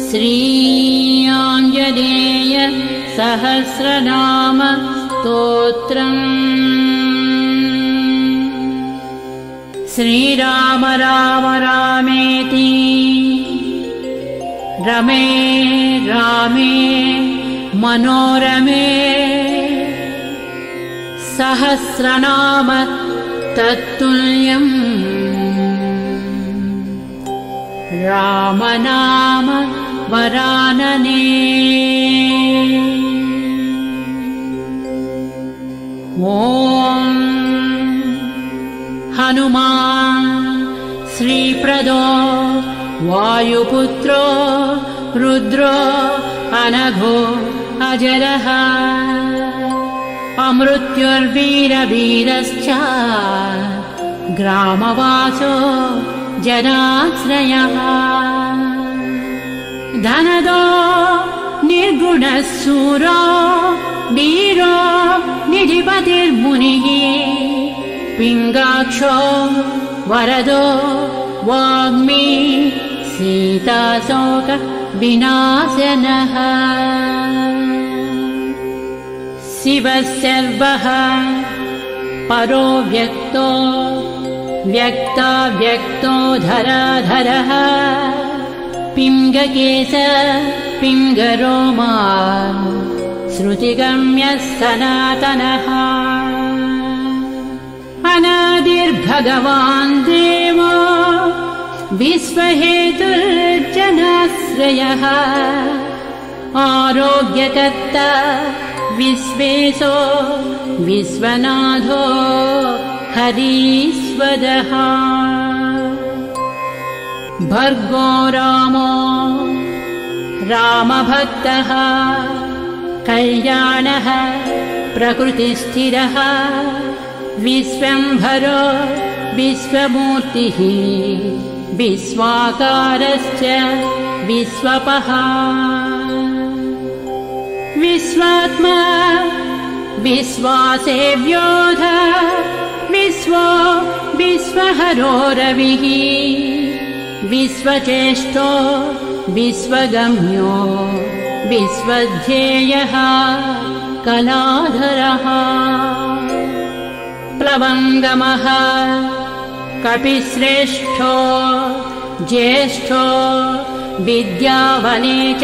श्री आञ्जनेय सहस्रनाम स्तोत्रम्। श्रीराम राम रामेति रमे रामे मनोरमे सहस्रनाम तत्तुल्यम् राम नाम वरानने। ॐ हनुमान् श्रीप्रदो वायुपुत्रो रुद्रो अनघो अजरः अमृत्युर्वीरवीरश्च ग्रामवासो जनाश्रयः धनदो निर्गुणः शूरो वीरो निधिपतिर्मुनिः पिङ्गाक्षो वरदो वाग्मी सीताशोक विनाशनः शिवः सर्वः परो व्यक्तो व्यक्ताव्यक्तो धराधरः पिङ्गकेश पिङ्गरोमा श्रुतिगम्यः सनातनः अनादिर्भगवान् देवो विश्वहेतुर्जनाश्रयः आरोग्यकर्ता विश्वेशो विश्वनाथो हरीश्वरः भर्गो रामो रामभक्तः कल्याणः प्रकृतिस्थिरः विश्वम्भरो विश्वमूर्तिः विश्वाकारश्च विश्वपः विश्वात्मा विश्वासेव्योऽध विश्वो विश्वहरो रविः विश्वचेष्टो विश्वगम्यो विश्वध्येयः कलाधरः प्लवङ्गमः कपिश्रेष्ठो ज्येष्ठो विद्यावने च